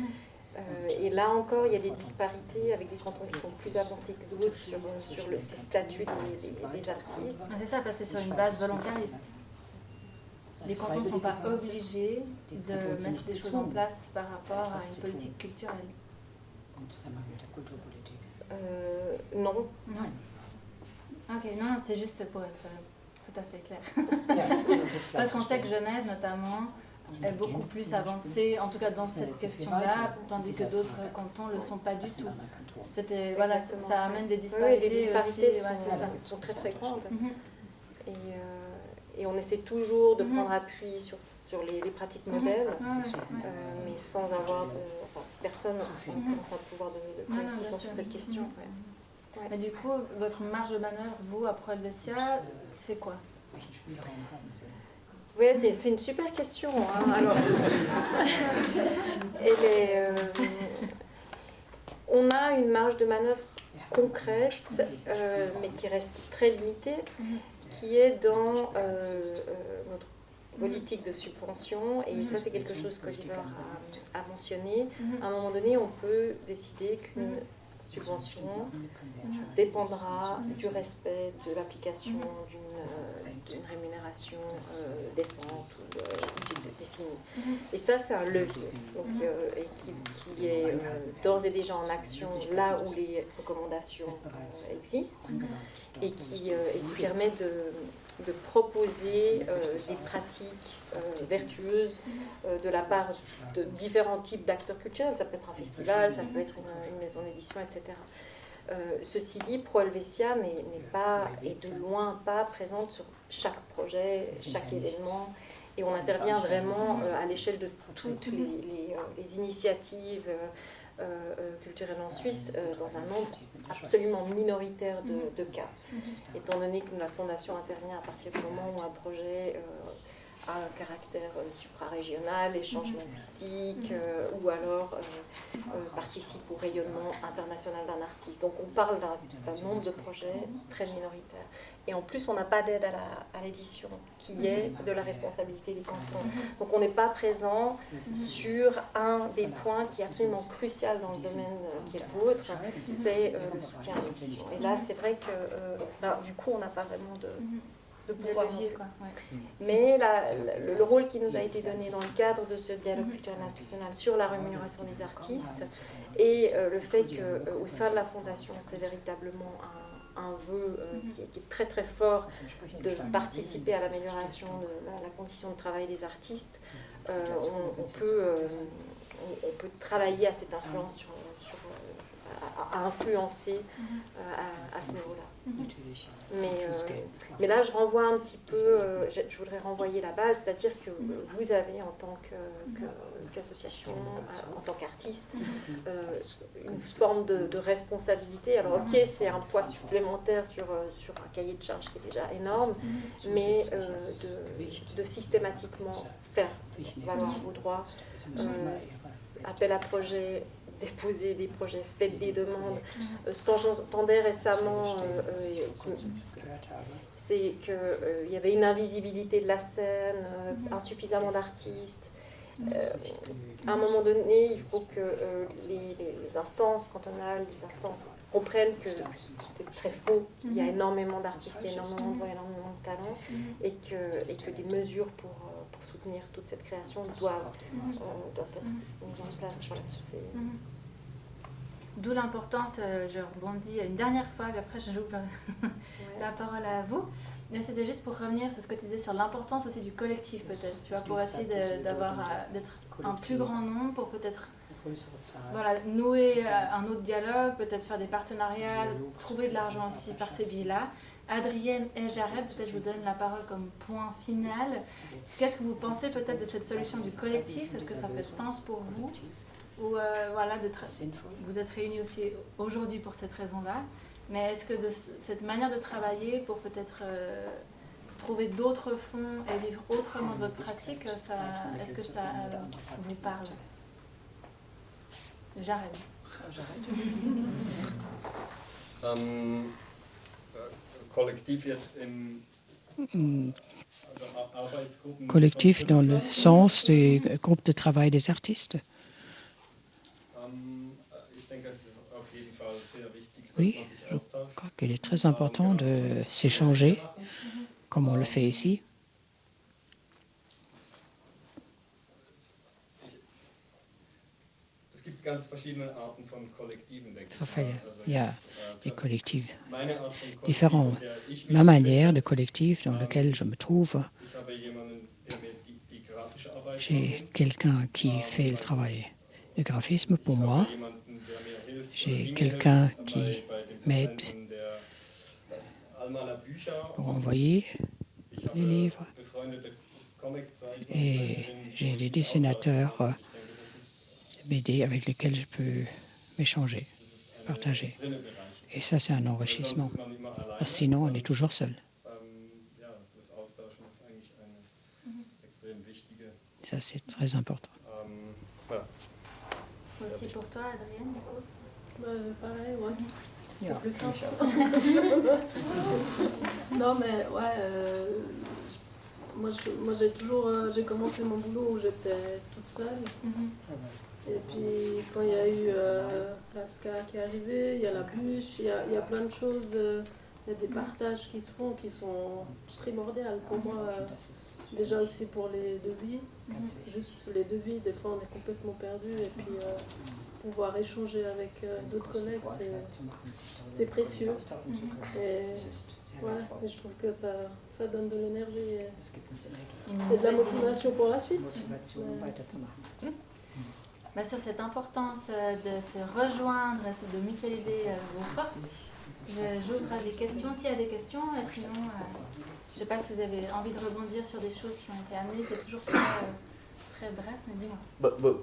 Et là encore, il y a des disparités avec des cantons qui sont plus avancés que d'autres sur ces statuts des artistes. C'est ça, parce que c'est sur une base volontariste. Les cantons ne sont pas obligés de mettre des choses en place par rapport à une politique culturelle. Non. Ok, non, c'est juste pour être tout à fait clair. Parce qu'on sait que Genève, notamment, est beaucoup plus avancée, en tout cas dans cette question-là, tandis que d'autres cantons ne le sont pas du tout. Voilà, ça amène des disparités, les disparités aussi. Sont très très grandes. Et on essaie toujours de prendre appui sur les pratiques modèles, mais sans avoir personne n'a pas de pouvoir de précision sur cette question. Ouais. Mais du coup, votre marge de manœuvre, vous, à Pro Helvetia, c'est quoi? Oui, c'est une super question. Alors, on a une marge de manœuvre concrète, mais qui reste très limitée, qui est dans notre politique de subvention, et ça c'est quelque chose que Oliver a mentionné. À un moment donné, on peut décider qu'une subvention dépendra du respect de l'application d'une rémunération décente ou définie. Et ça, c'est un levier et qui est d'ores et déjà en action là où les recommandations existent et qui permet de proposer des pratiques vertueuses de la part de différents types d'acteurs culturels. Ça peut être un festival, ça peut être une maison d'édition, etc. Ceci dit, Pro Helvetia n'est pas, et de loin pas, présente sur chaque projet, chaque événement, et on intervient vraiment à l'échelle de toutes les initiatives culturelles en Suisse dans un nombre absolument minoritaire de cas, étant donné que la Fondation intervient à partir du moment où un projet a un caractère suprarégional, échange linguistique, ou alors participe au rayonnement international d'un artiste. Donc on parle d'un nombre de projets très minoritaire. Et en plus, on n'a pas d'aide à l'édition, qui est de la responsabilité des cantons. Donc on n'est pas présent sur un des points qui est absolument crucial dans le domaine qui est le vôtre, c'est le soutien à l'édition. Et là, c'est vrai que du coup, on n'a pas vraiment de pouvoir. Mais le rôle qui nous a été donné dans le cadre de ce dialogue culturel national sur la rémunération des artistes et le fait qu'au sein de la Fondation, c'est véritablement un vœu qui est très très fort de participer à l'amélioration de la condition de travail des artistes, on peut travailler à cette influence à influencer à ce niveau-là. Mais là, je renvoie un petit peu, je voudrais renvoyer la balle, c'est-à-dire que vous avez en tant qu'association, en tant qu'artiste, une forme de responsabilité. Alors ok, c'est un poids supplémentaire sur un cahier de charges qui est déjà énorme, mais de systématiquement faire valoir vos droits, appel à projet, déposer des projets, faites des demandes. Ce que j'entendais récemment, c'est qu'il y avait une invisibilité de la scène, insuffisamment d'artistes. À un moment donné, il faut que les instances cantonales, les instances comprennent que c'est très faux. Il y a énormément d'artistes, il y a énormément de voix, énormément de talents, et que des mesures pour soutenir toute cette création doivent être mises en place. Voilà, d'où l'importance, je rebondis une dernière fois, et après j'ouvre la parole à vous. Mais c'était juste pour revenir sur ce que tu disais sur l'importance aussi du collectif peut-être, tu vois, pour essayer d'être un plus grand nombre, pour peut-être nouer un autre dialogue, peut-être faire des partenariats, trouver de l'argent aussi par ces biais-là. Adrienne et Jared, peut-être je vous donne la parole comme point final. Qu'est-ce que vous pensez peut-être de cette solution du collectif? Est-ce que ça fait sens pour vous? Ou vous êtes réunis aussi aujourd'hui pour cette raison-là, mais est-ce que de cette manière de travailler pour peut-être trouver d'autres fonds et vivre autrement de votre pratique, est-ce que ça vous parle? Jared. Collectif dans le sens des groupes de travail des artistes. Oui, je crois qu'il est très important de s'échanger, comme on le fait ici. Il y a des collectifs différents. Ma manière de collectif dans lequel je me trouve, j'ai quelqu'un qui fait le travail de graphisme pour moi. J'ai quelqu'un qui m'aide pour envoyer les livres. Et j'ai des dessinateurs de BD avec lesquels je peux m'échanger, partager. Et ça, c'est un enrichissement. Parce que sinon, on est toujours seul. Ça, c'est très important. Aussi pour toi, Adrienne, du coup? Pareil, ouais. C'est plus simple. Non, mais ouais, moi j'ai commencé mon boulot où j'étais toute seule. Et puis quand il y a eu la SCA qui est arrivée, il y a la bûche, il y a plein de choses, il y a des partages qui se font qui sont primordiaux pour moi. Déjà aussi pour les devis, juste les devis, des fois on est complètement perdu et puis pouvoir échanger avec d'autres collègues, c'est précieux. Et je trouve que ça donne de l'énergie et de la motivation pour la suite. Sur cette importance de se rejoindre, de mutualiser vos forces, j'ouvre les questions. S'il y a des questions, sinon, je ne sais pas si vous avez envie de rebondir sur des choses qui ont été amenées, c'est toujours très bref, mais dis-moi.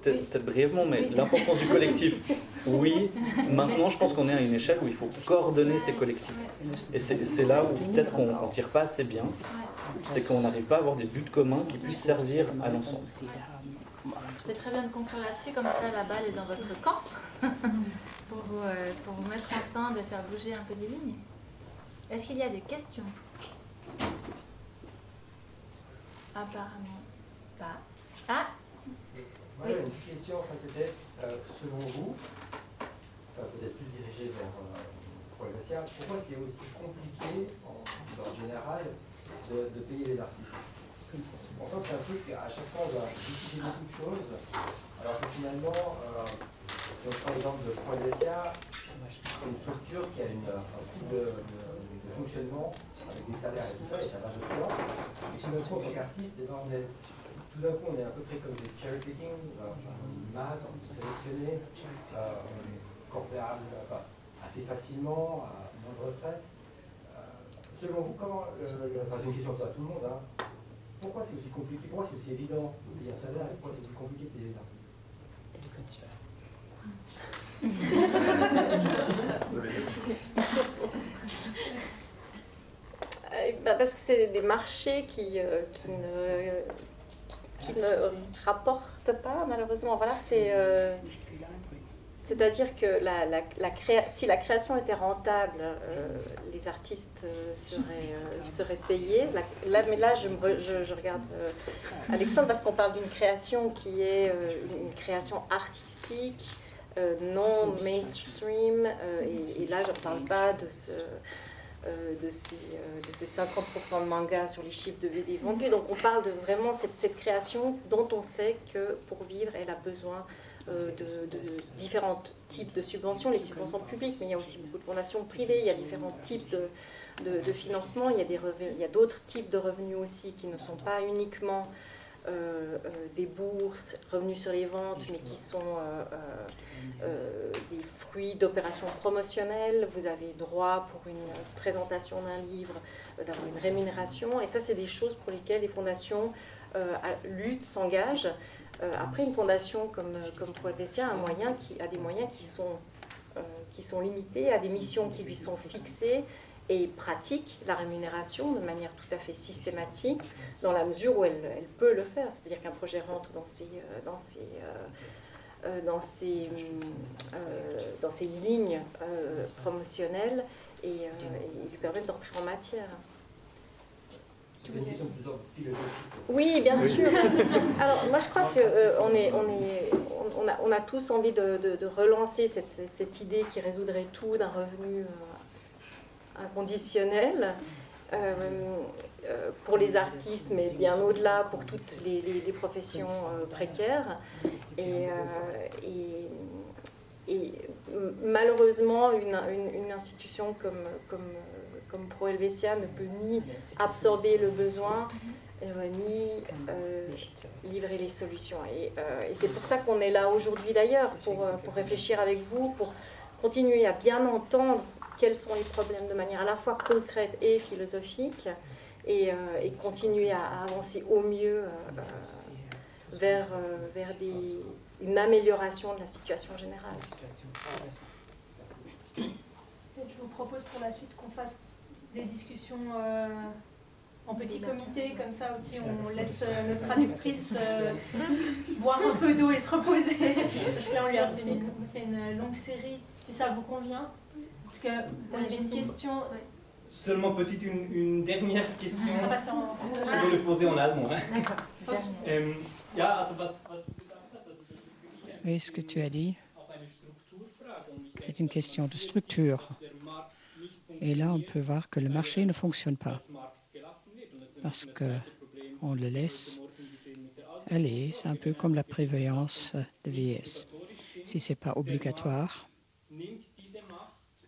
Peut-être brièvement, mais l'importance du collectif, oui. Maintenant, je pense qu'on est à une échelle où il faut coordonner ces collectifs. Et c'est là où peut-être qu'on ne tire pas assez bien, c'est qu'on n'arrive pas à avoir des buts communs qui puissent servir à l'ensemble. C'est très bien de conclure là-dessus, comme ça la balle est dans votre camp, pour vous mettre ensemble et faire bouger un peu les lignes. Est-ce qu'il y a des questions? Apparemment pas. Ah oui. Une petite question, c'était, selon vous, peut-être plus dirigée vers Progressia, pourquoi c'est aussi compliqué, en général, de payer les artistes? On sent que c'est un truc qu'à chaque fois on doit justifier beaucoup de choses, alors que finalement, si on prend l'exemple de Progressia, c'est une structure qui a un type de fonctionnement avec des salaires et tout ça, et ça va de soi. Et tout d'un coup, en tant qu'artiste, tout d'un coup, on est à peu près comme des cherry picking, on est sélectionné, incorpérable assez facilement, à moindre frais. Selon vous, comment, c'est une question pour tout le monde, hein, pourquoi c'est aussi compliqué, pourquoi c'est aussi évident de payer un salaire et pourquoi c'est aussi compliqué de payer les artistes? Parce que c'est des marchés qui ne rapportent pas, malheureusement. Voilà, c'est-à-dire que si la création était rentable, les artistes seraient payés. Mais là, je regarde Alexandre, parce qu'on parle d'une création qui est une création artistique, non mainstream, et là, je ne parle pas de ces 50% de manga sur les chiffres de BD vendus. Donc on parle de vraiment cette création dont on sait que pour vivre, elle a besoin de différents types de subventions, les subventions publiques, mais il y a aussi beaucoup de fondations privées, il y a différents types de financement, il y a d'autres types de revenus aussi qui ne sont pas uniquement des bourses, revenus sur les ventes, mais qui sont des fruits d'opérations promotionnelles. Vous avez droit pour une présentation d'un livre d'avoir une rémunération, et ça c'est des choses pour lesquelles les fondations luttent, s'engagent. Après, une fondation comme Pro Helvetia a des moyens qui sont limités, a des missions qui lui sont fixées et pratique la rémunération de manière tout à fait systématique dans la mesure où elle peut le faire. C'est-à-dire qu'un projet rentre dans ses lignes promotionnelles et lui permettent d'entrer en matière. C'est une question plus philosophique. Oui, bien sûr. Alors, moi, je crois qu'on a tous envie de relancer cette idée qui résoudrait tout d'un revenu inconditionnel pour les artistes, mais bien au-delà pour toutes les professions précaires. Et malheureusement, une institution comme Pro Helvetia ne peut ni absorber le besoin, ni livrer les solutions. Et c'est pour ça qu'on est là aujourd'hui d'ailleurs, pour réfléchir avec vous, pour continuer à bien entendre quels sont les problèmes de manière à la fois concrète et philosophique, et continuer à avancer au mieux vers une amélioration de la situation générale. Je vous propose pour la suite qu'on fasse des discussions en petit comité, comme ça aussi on laisse notre traductrice boire un peu d'eau et se reposer, parce que là on lui a fait une longue série, si ça vous convient. Il y avait une question. Seulement une dernière question. Je vais le poser en allemand. D'accord. Oui, ce que tu as dit est une question de structure. Et là, on peut voir que le marché ne fonctionne pas parce qu'on le laisse aller. C'est un peu comme la prévoyance de vieillesse. Si ce n'est pas obligatoire,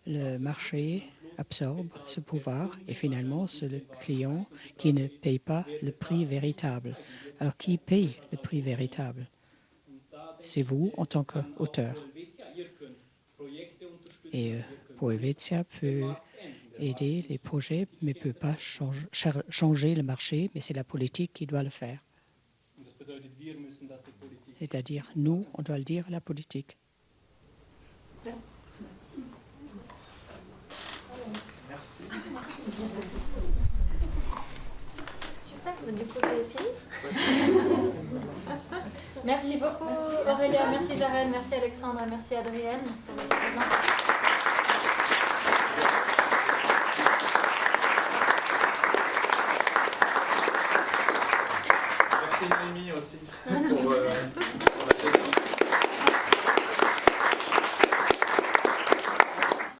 le marché absorbe ce pouvoir et finalement, c'est le client qui ne paye pas le prix véritable. Alors, qui paye le prix véritable? C'est vous en tant qu'auteur. Et Pro Helvetia peut aider les projets, mais ne peut pas changer le marché, mais c'est la politique qui doit le faire. C'est-à-dire, nous, on doit le dire à la politique. Merci. Super, du coup c'est fini. Merci beaucoup Aurélia, merci Jared, merci Alexandre, merci Adrienne pour votre présence.